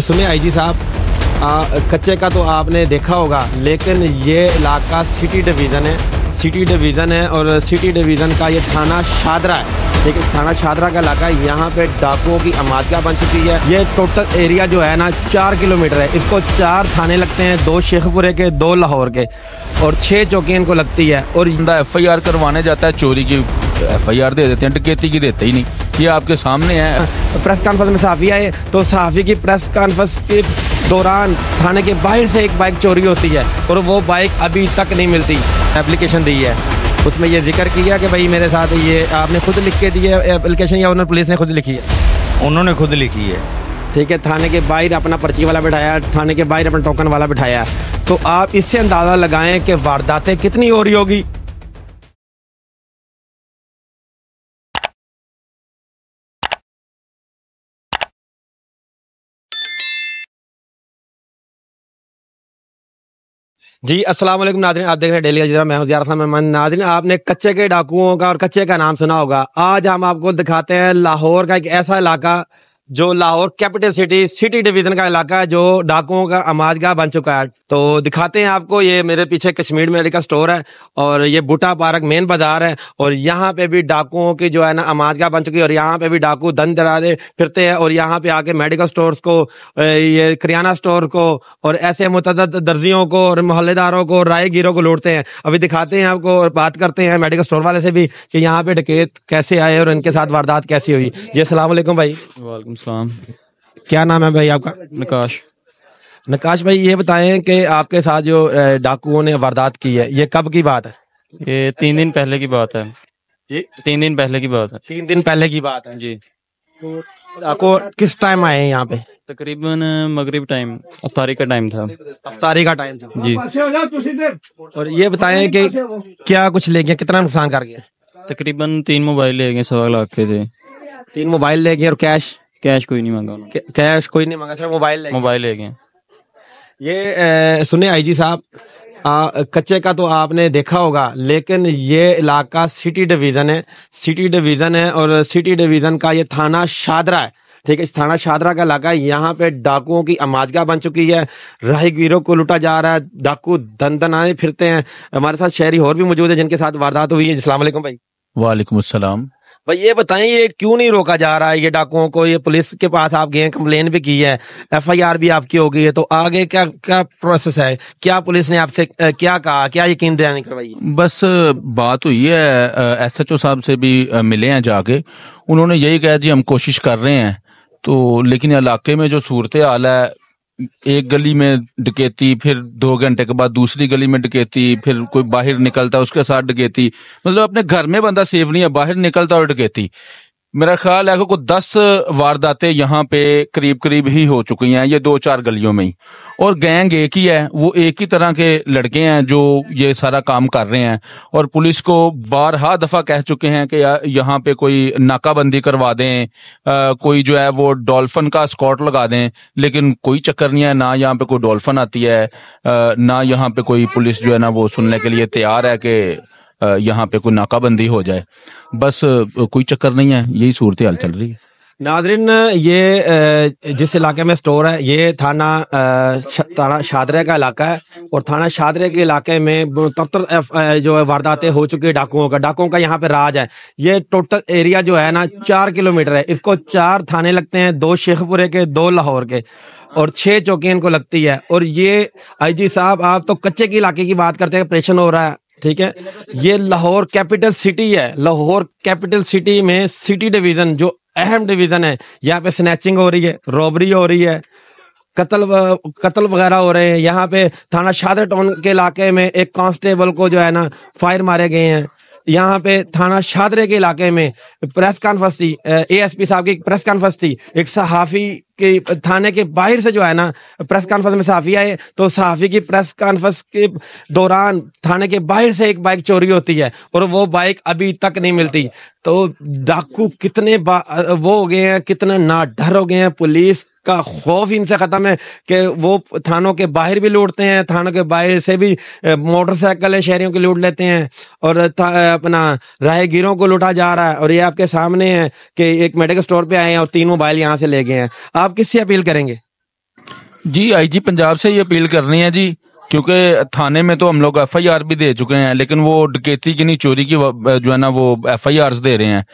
सुनिए आईजी साहब, कच्चे का तो आपने देखा होगा, लेकिन ये इलाका सिटी डिवीज़न है, सिटी डिवीज़न है और सिटी डिवीज़न का ये थाना शादरा है। ठीक है, थाना शादरा का इलाका, यहाँ पे डाकुओं की आमादगाह बन चुकी है। ये टोटल एरिया जो है ना 4 किलोमीटर है। इसको 4 थाने लगते हैं, 2 शेखपुरे के, 2 लाहौर के और 6 चौकियाँ इनको लगती है। और बंदा FIR करवाने जाता है, चोरी की FIR दे देते हैं, डकैती की देते ही नहीं। ये आपके सामने है। प्रेस कॉन्फ्रेंस में सहाफ़ी आए तो सहाफ़ी की प्रेस कॉन्फ्रेंस के दौरान थाने के बाहर से एक बाइक चोरी होती है और वो बाइक अभी तक नहीं मिलती। एप्लीकेशन दी है, उसमें ये जिक्र किया कि भाई मेरे साथ ये आपने खुद लिख के दी है एप्लीकेशन या उन्होंने पुलिस ने खुद लिखी है? उन्होंने खुद लिखी है। ठीक है, थाने के बाहर अपना पर्ची वाला बिठाया, थाने के बाहर अपना टोकन वाला बिठाया। तो आप इससे अंदाज़ा लगाएं कि वारदातें कितनी हो रही होगी। जी अस्सलाम वालेकुम नाज़रीन, आप देख रहे हैं डेली अजरा, मैं हूं ज़ियारत खान मेहमान। नाज़रीन, आपने कच्चे के डाकुओं का और कच्चे का नाम सुना होगा। आज हम आपको दिखाते हैं लाहौर का एक ऐसा इलाका जो Lahore capital city city division का इलाका है, जो डाकुओं का आमादगाह बन चुका है। तो दिखाते हैं आपको। ये मेरे पीछे कश्मीर मेडिकल स्टोर है और ये बूटा पार्क मेन बाजार है और यहाँ पे भी डाकुओं की जो है ना आमादगाह बन चुकी है और यहाँ पे भी डाकू दन दराजे फिरते हैं और यहाँ पे आके मेडिकल स्टोर्स को, ये करियाना स्टोर को और ऐसे मुतअद्दिद दर्जियों को और मोहल्लेदारों को, राहगीरों को लूटते हैं। अभी दिखाते हैं आपको और बात करते हैं मेडिकल स्टोर वाले से भी कि यहाँ पे डकैत कैसे आए और इनके साथ वारदात कैसी हुई। जी अस्सलाम वालेकुम भाई। वालेकुम सलाम। क्या नाम है भाई आपका? नकाश। नकाश भाई, ये बताएं कि आपके साथ जो डाकुओं ने वारदात की है, ये कब की बात है? ये 3 दिन पहले की बात है जी। 3 दिन पहले की बात है। 3 दिन पहले की बात है जी। तो आपको किस टाइम आए हैं यहाँ पे? तकरीबन मगरिब टाइम, अफ्तारी का टाइम था। अफ्तारी का टाइम था जी। और ये बताएं कि क्या कुछ ले गया, कितना नुकसान कर गया? तकरीबन 3 मोबाइल ले गए, 1.25 लाख के थे। 3 मोबाइल ले गए और कैश? कैश कोई नहीं मांगा उन्होंने। कैश कोई नहीं मांगा, सिर्फ मोबाइल ले गए। ये सुने आईजी साहब, कच्चे का तो आपने देखा होगा, लेकिन ये इलाका सिटी डिवीज़न है, सिटी डिवीज़न है और सिटी डिवीज़न का ये थाना शादरा है। ठीक है, थाना शादरा का इलाका है। यहाँ पे डाकुओं की आमादगाह बन चुकी है, राहगीरों को लूटा जा रहा है, डाकू दन दनाने फिरते हैं। हमारे साथ शहरी और भी मौजूद है जिनके साथ वारदात हुई है। अस्सलाम वालेकुम भाई। वालेकुम अस्सलाम। भाई ये बताएं, ये क्यों नहीं रोका जा रहा है ये डाकुओं को? ये पुलिस के पास आप गए, कंप्लेन भी की है, FIR भी आपकी हो गई है, तो आगे क्या क्या प्रोसेस है? क्या पुलिस ने आपसे क्या कहा, क्या यकीन दिलानी करवाई? बस बात हुई है, SHO साहब से भी मिले हैं जाके। उन्होंने यही कहा जी हम कोशिश कर रहे हैं। तो लेकिन इलाके में जो सूरत हाल है, एक गली में डकैती, फिर 2 घंटे के बाद दूसरी गली में डकैती, फिर कोई बाहर निकलता है उसके साथ डकैती। मतलब अपने घर में बंदा सेफ नहीं है, बाहर निकलता और डकैती। मेरा ख्याल है कि 10 वारदातें यहाँ पे करीब करीब ही हो चुकी हैं, ये 2-4 गलियों में ही। और गैंग एक ही है, वो एक ही तरह के लड़के हैं जो ये सारा काम कर रहे हैं। और पुलिस को बारहा दफा कह चुके हैं कि यहाँ पे कोई नाकाबंदी करवा दें, कोई जो है वो डॉल्फिन का स्कॉट लगा दें, लेकिन कोई चक्कर नहीं है। ना यहाँ पे कोई डॉल्फिन आती है, ना यहाँ पे कोई पुलिस जो है ना वो सुनने के लिए तैयार है कि यहाँ पे कोई नाकाबंदी हो जाए। बस कोई चक्कर नहीं है, यही सूरत हाल चल रही है। नाज़रीन, ये जिस इलाके में स्टोर है, ये थाना शादरे का इलाका है और थाना शादरे के इलाके में तब जो है वारदातें हो चुकी है डाकुओं का यहाँ पे राज है। ये टोटल एरिया जो है ना 4 किलोमीटर है। इसको 4 थाने लगते हैं, 2 शेखपुरे के, 2 लाहौर के और 6 चौकियाँ इनको लगती है। और ये आईजी साहब, आप तो कच्चे के इलाके की बात करते हैं, ऑपरेशन हो रहा है। ठीक है, ये लाहौर कैपिटल सिटी है। लाहौर कैपिटल सिटी में सिटी डिवीजन जो अहम डिवीजन है, यहाँ पे स्नैचिंग हो रही है, रॉबरी हो रही है, कत्ल वगैरह हो रहे हैं। यहाँ पे थाना शादर टाउन के इलाके में एक कांस्टेबल को जो है ना फायर मारे गए हैं। यहाँ पे थाना शादरे के इलाके में प्रेस कॉन्फ्रेंस थी, ASP साहब की प्रेस कॉन्फ्रेंस थी। एक सहाफ़ी के थाने के बाहर से जो है ना प्रेस कॉन्फ्रेंस में सहाफ़ी आए तो सहाफ़ी की प्रेस कॉन्फ्रेंस के दौरान थाने के बाहर से एक बाइक चोरी होती है और वो बाइक अभी तक नहीं मिलती। तो डाकू कितने वो हो गए हैं, कितने ना डर हो गए हैं। पुलिस का खौफ इनसे खत्म है कि वो थानों के बाहर भी लूटते हैं, थानों के बाहर से भी मोटरसाइकिल शहरियों की लूट लेते हैं और अपना राहगीरों को लूटा जा रहा है। और ये आपके सामने है कि एक मेडिकल स्टोर पे आए हैं और 3 मोबाइल यहाँ से ले गए हैं। आप किससे अपील करेंगे? जी आईजी पंजाब से ये अपील करनी है जी, क्योंकि थाने में तो हम लोग एफआईआर भी दे चुके हैं, लेकिन वो डकैती की नहीं चोरी की जो है ना वो एफआईआर दे रहे हैं।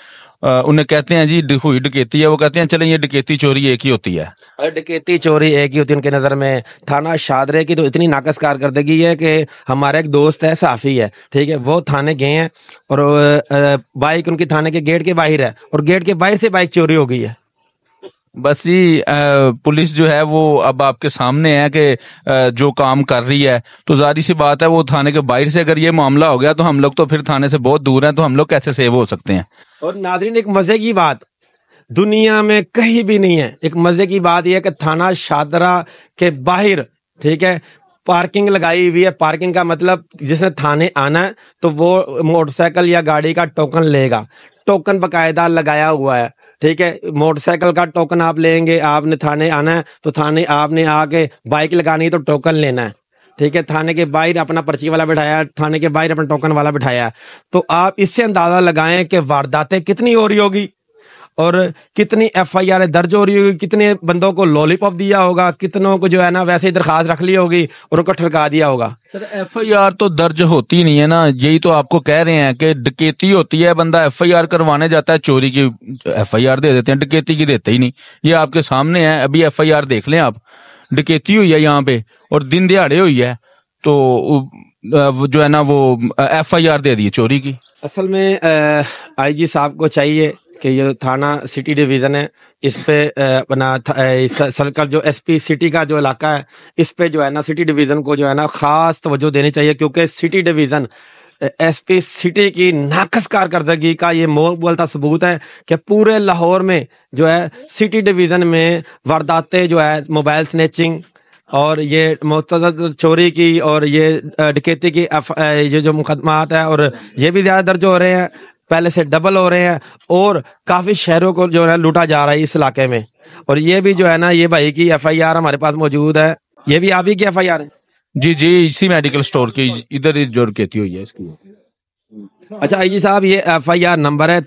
उन्हें कहते हैं जी हुई डकैती है, वो कहते हैं चलें ये डकैती चोरी एक ही होती है। अरे डकैती चोरी एक ही होती है उनके नज़र में। थाना शादरे की तो इतनी नाकस कारकर्दगी है कि हमारा एक दोस्त है साफ़ी है, ठीक है, वो थाने गए हैं और बाइक उनकी थाने के गेट के बाहर है और गेट के बाहर से बाइक चोरी हो गई है। बस जी पुलिस जो है वो अब आपके सामने है कि जो काम कर रही है, तो जाहिर सी बात है वो थाने के बाहर से अगर ये मामला हो गया तो हम लोग तो फिर थाने से बहुत दूर हैं, तो हम लोग कैसे सेव हो सकते हैं। और नाज़रीन एक मज़े की बात दुनिया में कहीं भी नहीं है, एक मज़े की बात यह है कि थाना शादरा के बाहर, ठीक है, पार्किंग लगाई हुई है। पार्किंग का मतलब जिसने थाने आना है तो वो मोटरसाइकिल या गाड़ी का टोकन लेगा, टोकन बकायदा लगाया हुआ है, ठीक है। मोटरसाइकिल का टोकन आप लेंगे, आपने थाने आना है तो थाने आपने आके बाइक लगानी है तो टोकन लेना है, ठीक है। थाने के बाहर अपना पर्ची वाला बिठाया, थाने के बाहर अपना टोकन वाला बिठाया, तो आप इससे अंदाजा लगाएं कि वारदातें कितनी हो रही होगी और कितनी एफआईआर दर्ज हो रही होगी, कितने बंदों को लॉलीपॉप दिया होगा, कितनों को जो है ना वैसे ही दरखास्त रख ली होगी और उनको ठड़का दिया होगा। सर एफआईआर तो दर्ज होती नहीं है ना, यही तो आपको कह रहे हैं कि डकैती होती है, बंदा एफआईआर करवाने जाता है, चोरी की एफआईआर दे देते हैं, डकैती की देते ही नहीं। ये आपके सामने है, अभी एफआईआर देख लें आप, डकैती हुई है यहाँ पे और दिन दिहाड़े हुई है, तो जो है ना वो एफआईआर दे दी चोरी की। असल में आईजी साहब को चाहिए कि ये थाना सिटी डिवीज़न है, इस पे अपना सर्कल जो एसपी सिटी का जो इलाका है, इस पे जो है ना सिटी डिवीज़न को जो है ना ख़ास तवज्जो देनी चाहिए, क्योंकि सिटी डिवीज़न एसपी सिटी की नाकस कारकर्दगी का ये मोल बोलता सबूत है कि पूरे लाहौर में जो है सिटी डिवीज़न में वारदातें जो है मोबाइल स्नैचिंग और ये मुतअद्दिद चोरी की और ये डकैती की ये जो मुकदमात है और ये भी ज़्यादा दर्ज हो रहे हैं, पहले से डबल हो रहे हैं और काफ़ी शहरों को जो है लूटा जा रहा है इस इलाके में। और ये भी जो है ना ये भाई की एफआईआर हमारे पास मौजूद है, ये भी आप ही की एफआईआर है। जी जी इसी मेडिकल स्टोर की इधर ही जो डकैती हुई है इसकी। अच्छा आईजी साहब ये एफआईआर नंबर है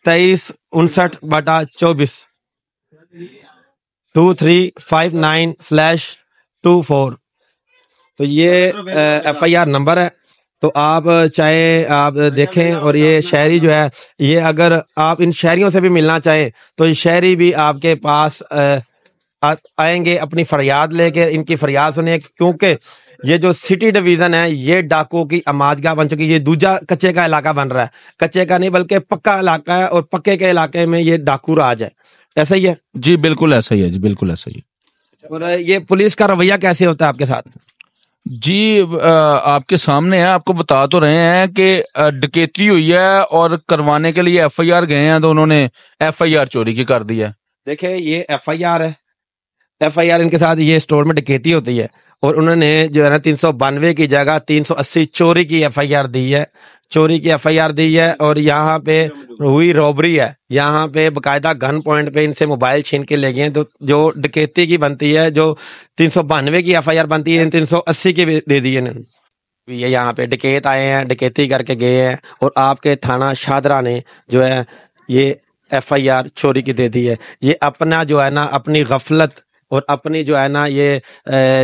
2359/24 2359/24, तो ये एफआईआर नंबर है। तो आप चाहे आप देखें और ये शहरी जो है ये अगर आप इन शहरियों से भी मिलना चाहें तो ये शहरी भी आपके पास आएंगे अपनी फरियाद लेकर, इनकी फरियाद सुने, क्योंकि ये जो सिटी डिवीज़न है ये डाकुओं की आमाजगाह बन चुकी है। ये दूसरा कच्चे का इलाका बन रहा है, कच्चे का नहीं बल्कि पक्का इलाका है और पक्के के इलाके में ये डाकू राज है, ऐसा ही है? जी बिल्कुल ऐसा ही है जी, बिल्कुल ऐसा ही। और ये पुलिस का रवैया कैसे होता है आपके साथ? जी आपके सामने है, आपको बता तो रहे हैं कि डकैती हुई है और करवाने के लिए एफआईआर गए हैं तो उन्होंने एफआईआर चोरी की कर दी है। देखिए ये एफआईआर है, एफआईआर इनके साथ ये स्टोर में डकैती होती है और उन्होंने जो है ना 392 की जगह 380 चोरी की एफआईआर दी है, चोरी की एफआईआर दी है। और यहाँ पे हुई रॉबरी है, यहाँ पे बकायदा गन पॉइंट पे इनसे मोबाइल छीन के ले गए, तो जो डकैती की बनती है, जो 392 की एफआईआर बनती है, 380 की दे दी है इन्होंने। ये यहाँ पे डकैत आए हैं, डकैती करके गए हैं और आपके थाना शादरा ने जो है ये एफआईआर चोरी की दे दी है। ये अपना जो है ना अपनी गफलत और अपनी जो है ना ये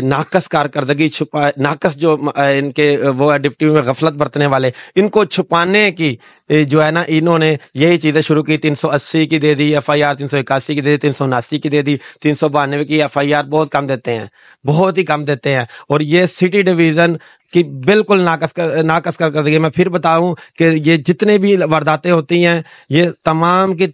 नाकस कारकर्दगी छुपा, नाकस जो इनके वो है डिप्टी में गफलत बरतने वाले, इनको छुपाने की जो है ना इन्होंने यही चीज़ें शुरू की। 380 की दे दी एफआईआर, 381 की दे दी, 379 की दे दी, 392 की एफआईआर बहुत कम देते हैं, बहुत ही कम देते हैं। और ये सिटी डिवीज़न की बिल्कुल नाकस कर देगी। मैं फिर बताऊं कि ये जितने भी वारदातें होती हैं ये तमाम की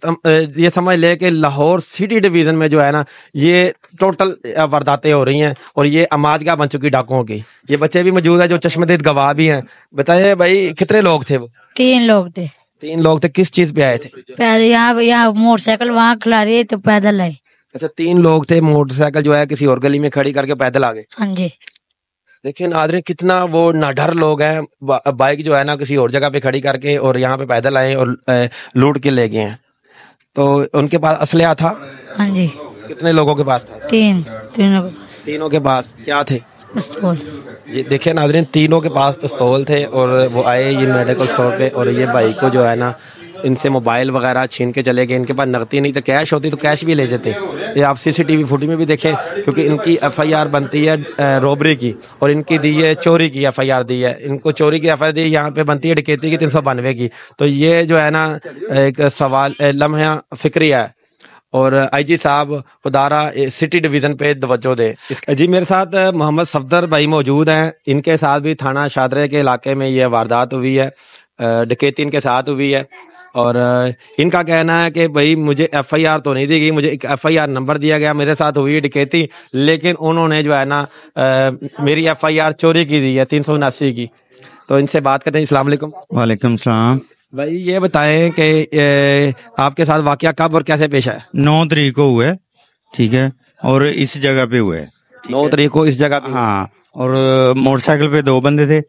ये समझ ले कि लाहौर सिटी डिवीज़न में जो है ना ये टोटल वारदातें हो रही हैं और ये आमाजगाह बन चुकी डाकुओं की। ये बच्चे भी मौजूद है जो चश्मदीद गवाह भी हैं। बताइए भाई कितने लोग थे? वो 3 लोग थे। 3 लोग थे, किस चीज़ पे आए थे? पैदल, यहाँ मोटरसाइकिल वहाँ खिला रही तो पैदल आए। अच्छा 3 लोग थे, मोटरसाइकिल जो है किसी और गली में खड़ी करके पैदल आ गए। हाँ जी। देखिए नाज़रीन कितना वो नाडर लोग हैं, बाइक जो है ना किसी और जगह पे खड़ी करके और यहाँ पे पैदल आए और लूट के ले गए हैं। तो उनके पास असलहा था? हाँ जी। कितने लोगों के पास था? 3 के पास क्या थे? पिस्तौल। जी देखिए नाज़रीन तीनों के पास पिस्तौल थे और वो आए ये मेडिकल स्टोर पे और ये भाई को जो है ना इनसे मोबाइल वगैरह छीन के चले गए। इनके पास नकदी नहीं तो कैश होती तो कैश भी ले जाते, یہ آپ CCTV فوٹیج میں بھی دیکھیں، کیونکہ ان کی FIR بنتی ہے روبری کی، اور ان کی دی ہے چوری کی FIR دی ہے، ان کو چوری کی FIR دی، یہاں پہ بنتی ہے ڈکیتی کی 392 کی. تو یہ جو ہے نا ایک سوال لمحہ فکری ہے، اور IG صاحب خدارہ سٹی ڈویژن پہ توجہ دے. جی میرے ساتھ محمد صفدر بھائی موجود ہیں، ان کے ساتھ بھی تھانہ شادرے کے علاقے میں یہ واردات ہوئی ہے، ڈکیتی ان کے ساتھ ہوئی ہے، اور ان کا کہنا ہے کہ بھائی مجھے FIR تو نہیں دی گئی، مجھے ایک FIR نمبر دیا گیا، میرے ساتھ ہوئی ڈکیتی، لیکن انہوں نے جو ہے نا میری FIR چوری کی دی ہے 379 کی. تو ان سے بات کرتے ہیں. السلام علیکم. وعلیکم السلام. بھائی یہ بتائیں کہ آپ کے ساتھ واقعہ کب اور کیسے پیش آیا؟ 9 تاریخ کو ہوئے، ٹھیک ہے، اور اس جگہ پہ ہوئے. 9 تاریخ کو اس جگہ پہ؟ ہاں. اور موٹر سائیکل پہ 2 بندے تھے،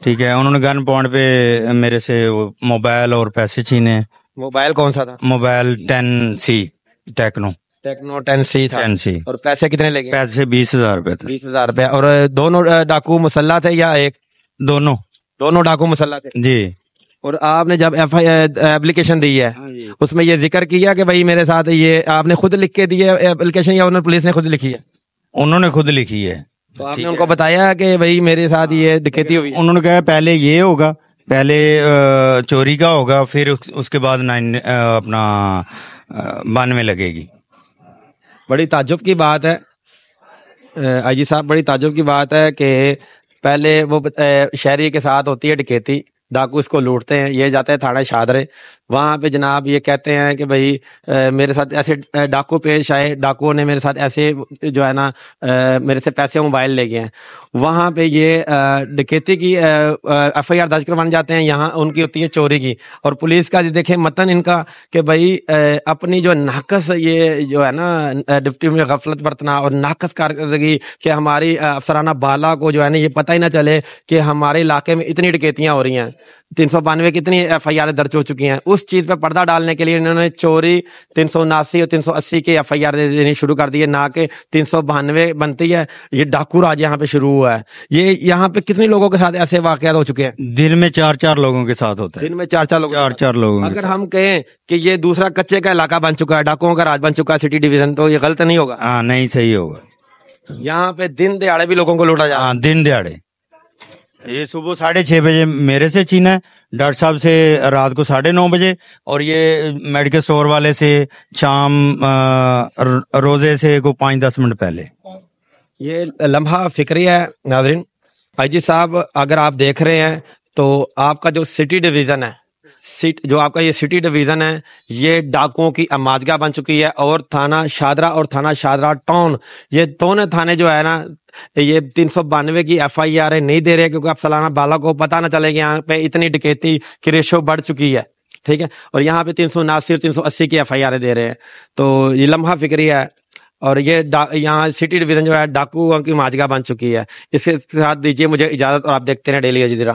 ٹھیک ہے. انہوں نے گن پوائنٹ پہ میرے سے موبائل اور پیسے چھینے. موبائل کون سا تھا؟ موبائل 10C ٹیکنو 10C تھا. 10C. اور پیسے کتنے لے گئے؟ پیسے 20,000 روپے تھے. 20,000 روپے. اور دونوں ڈاکو مسلح تھے یا ایک؟ دونوں ڈاکو مسلح تھے جی. اور آپ نے جب اپلیکیشن دی ہے اس میں یہ ذکر کیا کہ بھائی میرے ساتھ یہ آپ نے خود لکھ کے دی ہے اپلیکیشن، یا انہوں پولیس نے خود لکھی ہے؟ انہوں نے خود لکھی ہے. تو آپ نے ان کو بتایا کہ بھائی میرے ساتھ یہ ڈکیتی ہوئی؟ انہوں نے کہا پہلے یہ ہوگا، پہلے چوری کا ہوگا، پھر اس کے بعد اپنا 92 لگے گی. بڑی تعجب کی بات ہے IG صاحب، بڑی تعجب کی بات ہے کہ پہلے وہ شہری کے ساتھ ہوتی ہے ڈکیتی، ڈاکو اس کو لوٹتے ہیں، یہ جاتے ہیں تھانہ شادرے، وہاں پہ جناب یہ کہتے ہیں کہ بھائی میرے ساتھ ایسے ڈاکو پیش آئے، ڈاکو نے میرے ساتھ ایسے جو ہے نا میرے سے پیسے موبائل لے گئے ہیں. وہاں پہ یہ ڈکیتی کی FIR درج کروانے جاتے ہیں، یہاں ان کی ہوتی ہے چوری کی. اور پولیس کا دیکھیں متن ان کا کہ بھائی اپنی جو ناقص یہ جو ہے نا ڈپٹی میں غفلت برتنا اور ناقص کارکردگی کہ ہماری افسرانہ بالا کو جو ہے نا یہ پتہ ہی نہ چلے کہ ہمارے علاقے میں اتنی ڈکیتیاں ہو رہی ہیں، 392 کتنی FIR درج ہو چکی ہیں. اس چیز پہ پردہ ڈالنے کے لیے انہوں نے چوری 379 اور 380 کے FIR دینی شروع کر دی ہے، نہ کہ 392 بنتی ہے. یہ ڈاکو راج یہاں پہ شروع ہوا ہے. یہ یہاں پہ کتنے لوگوں کے ساتھ ایسے واقعات ہو چکے ہیں؟ دن میں 4 لوگوں کے ساتھ ہوتا ہے. دن میں 4 لوگ، 4 لوگوں. اگر ہم کہیں کہ یہ دوسرا کچے کا علاقہ بن چکا ہے، ڈاکوؤں کا راج بن چکا ہے سٹی ڈویژن، تو یہ غلط نہیں ہوگا؟ ہاں نہیں صحیح ہوگا. یہاں پہ دن دہاڑے بھی لوگوں کو لوٹا جا رہا ہے. ہاں دن دہاڑے. یہ صبح 6:30 بجے میرے سے چھینا ہے، ڈاکٹر صاحب سے رات کو 9:30 بجے، اور یہ میڈیکل سٹور والے سے شام روزے سے کو 5-10 منٹ پہلے. یہ لمحہ فکری ہے. ناظرین IG صاحب اگر آپ دیکھ رہے ہیں تو آپ کا جو سٹی ڈویژن ہے، جو آپ کا یہ سٹی ڈویژن ہے، یہ ڈاکوؤں کی اماجگاہ بن چکی ہے. اور تھانہ شادرہ اور تھانہ شادرہ ٹاؤن، یہ دونوں تھانے جو ہے نا یہ 392 کی FIR نہیں دے رہے، کیونکہ اب سالانہ بالا کو پتہ نہ چلے کہ یہاں پہ اتنی ڈکیتی کی ریشو بڑھ چکی ہے، ٹھیک ہے. اور یہاں پہ 379 اور 380 کی FIR دے رہے ہیں. تو یہ لمحہ فکری ہے. اور یہ یہاں سٹی ڈویژن جو ہے ڈاکو کی ماجگاہ بن چکی ہے. اس کے ساتھ دیجیے مجھے اجازت، اور آپ دیکھتے ہیں ڈیلی الجزیرہ.